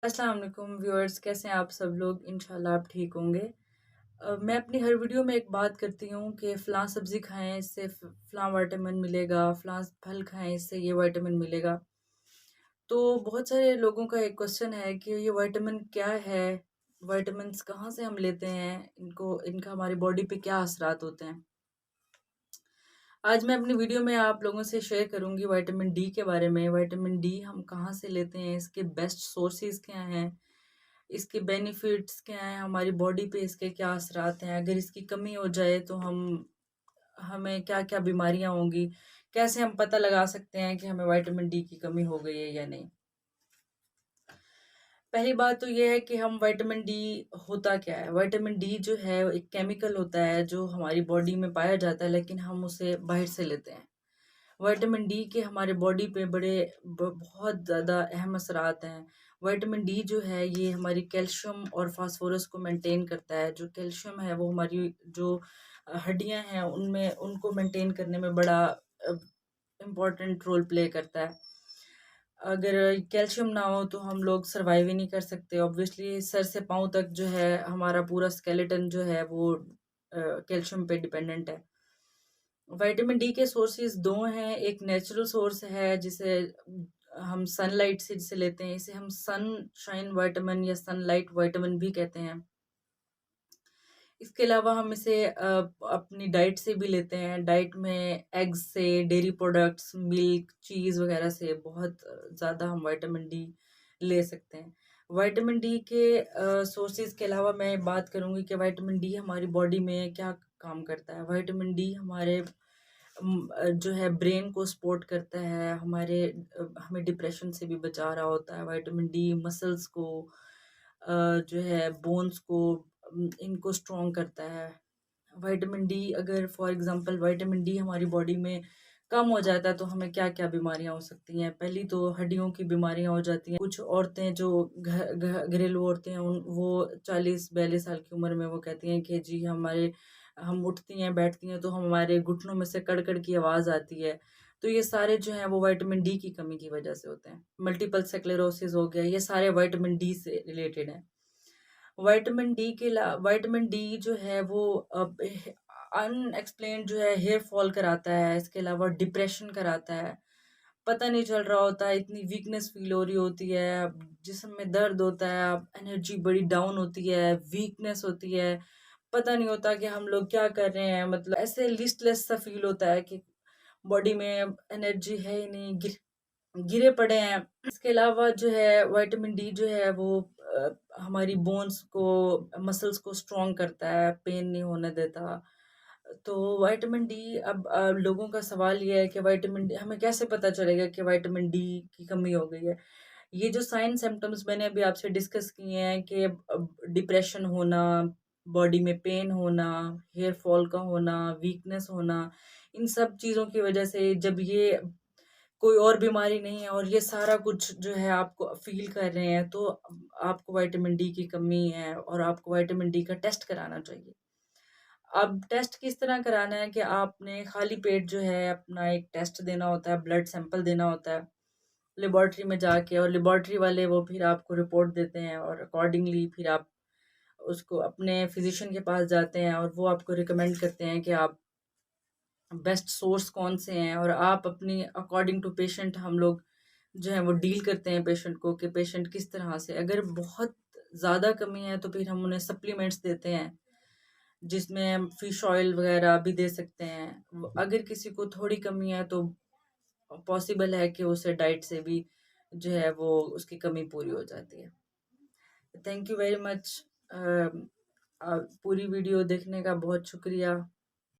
अस्सलाम वालेकुम व्यूअर्स, कैसे हैं आप सब लोग? इंशाल्लाह आप ठीक होंगे। मैं अपनी हर वीडियो में एक बात करती हूँ कि फ़लाँ सब्ज़ी खाएँ, इससे फ़लाँ विटामिन मिलेगा, फ़लाँ फल खाएँ, इससे ये विटामिन मिलेगा। तो बहुत सारे लोगों का एक क्वेश्चन है कि ये विटामिन क्या है? विटामिन्स कहाँ से हम लेते हैं? इनका हमारी बॉडी पे क्या असरात होते हैं? आज मैं अपनी वीडियो में आप लोगों से शेयर करूँगी विटामिन डी के बारे में। विटामिन डी हम कहाँ से लेते हैं? इसके बेस्ट सोर्सेज़ क्या हैं? इसके बेनिफिट्स क्या हैं? हमारी बॉडी पे इसके क्या असरात हैं? अगर इसकी कमी हो जाए तो हमें क्या-क्या बीमारियाँ होंगी? कैसे हम पता लगा सकते हैं कि हमें विटामिन डी की कमी हो गई है या नहीं? पहली बात तो ये है कि हम विटामिन डी होता क्या है? विटामिन डी जो है एक केमिकल होता है जो हमारी बॉडी में पाया जाता है, लेकिन हम उसे बाहर से लेते हैं। विटामिन डी के हमारे बॉडी पे बहुत ज़्यादा अहम असरात हैं। विटामिन डी जो है ये हमारी कैल्शियम और फास्फोरस को मेंटेन करता है। जो कैल्शियम है वो हमारी जो हड्डियाँ हैं उनमें उनको मेंटेन करने में बड़ा इम्पोर्टेंट रोल प्ले करता है। अगर कैल्शियम ना हो तो हम लोग सर्वाइव ही नहीं कर सकते। ऑब्वियसली सर से पाँव तक जो है हमारा पूरा स्केलेटन जो है वो कैल्शियम पे डिपेंडेंट है। विटामिन डी के सोर्सेज़ 2 हैं, एक नेचुरल सोर्स है जिसे हम सनलाइट से जिसे लेते हैं, इसे हम सनशाइन विटामिन या सनलाइट विटामिन भी कहते हैं। इसके अलावा हम इसे अपनी डाइट से भी लेते हैं। डाइट में एग्स से, डेयरी प्रोडक्ट्स, मिल्क, चीज़ वगैरह से बहुत ज़्यादा हम विटामिन डी ले सकते हैं। विटामिन डी के सोर्सेज़ के अलावा मैं बात करूँगी कि विटामिन डी हमारी बॉडी में क्या काम करता है। विटामिन डी जो है ब्रेन को सपोर्ट करता है, हमें डिप्रेशन से भी बचा रहा होता है। विटामिन डी मसल्स को जो है बोन्स को इनको स्ट्रॉन्ग करता है। विटामिन डी अगर फॉर एग्ज़ाम्पल विटामिन डी हमारी बॉडी में कम हो जाता है तो हमें क्या-क्या बीमारियाँ हो सकती हैं। पहली तो हड्डियों की बीमारियाँ हो जाती हैं। कुछ औरतें जो घ घ घरेलू औरतें हैं उन वो 40-42 साल की उम्र में वो कहती हैं कि जी हम उठती हैं, बैठती हैं तो हमारे घुटनों में से कड़-कड़ की आवाज़ आती है। तो ये सारे जो हैं वो विटामिन डी की कमी की वज़ह से होते हैं। मल्टीपल स्क्लेरोसिस हो गया, ये सारे विटामिन डी से रिलेटेड हैं। विटामिन डी जो है वो अनएक्सप्लेन्ड जो है हेयर फॉल कराता है, इसके अलावा डिप्रेशन कराता है। पता नहीं चल रहा होता है, इतनी वीकनेस फ़ील हो रही होती है, जिस्म में दर्द होता है, एनर्जी बड़ी डाउन होती है, वीकनेस होती है, पता नहीं होता कि हम लोग क्या कर रहे हैं, मतलब ऐसे लिस्टलेस सा फ़ील होता है कि बॉडी में एनर्जी है ही नहीं, गिरे पड़े हैं। इसके अलावा जो है विटामिन डी जो है वो हमारी बोन्स को मसल्स को स्ट्रॉन्ग करता है, पेन नहीं होने देता। तो विटामिन डी अब लोगों का सवाल ये है कि विटामिन डी हमें कैसे पता चलेगा कि विटामिन डी की कमी हो गई है? ये जो साइन सिम्पटम्स मैंने अभी आपसे डिस्कस किए हैं कि डिप्रेशन होना, बॉडी में पेन होना, हेयर फॉल का होना, वीकनेस होना, इन सब चीज़ों की वजह से जब ये कोई और बीमारी नहीं है और ये सारा कुछ जो है आपको फ़ील कर रहे हैं, तो आपको विटामिन डी की कमी है और आपको विटामिन डी का टेस्ट कराना चाहिए। अब टेस्ट किस तरह कराना है कि आपने खाली पेट जो है अपना एक टेस्ट देना होता है, ब्लड सैंपल देना होता है, लेबॉरेटरी में जाके और लेबॉरेटरी वाले वो फिर आपको रिपोर्ट देते हैं और अकॉर्डिंगली फिर आप उसको अपने फ़िज़िशियन के पास जाते हैं और वो आपको रिकमेंड करते हैं कि आप बेस्ट सोर्स कौन से हैं और आप अपनी अकॉर्डिंग टू पेशेंट हम लोग जो है वो डील करते हैं पेशेंट को कि पेशेंट किस तरह से अगर बहुत ज़्यादा कमी है तो फिर हम उन्हें सप्लीमेंट्स देते हैं जिसमें हम फिश ऑयल वगैरह भी दे सकते हैं। अगर किसी को थोड़ी कमी है तो पॉसिबल है कि उसे डाइट से भी जो है वो उसकी कमी पूरी हो जाती है। Thank you very much. पूरी वीडियो देखने का बहुत शुक्रिया।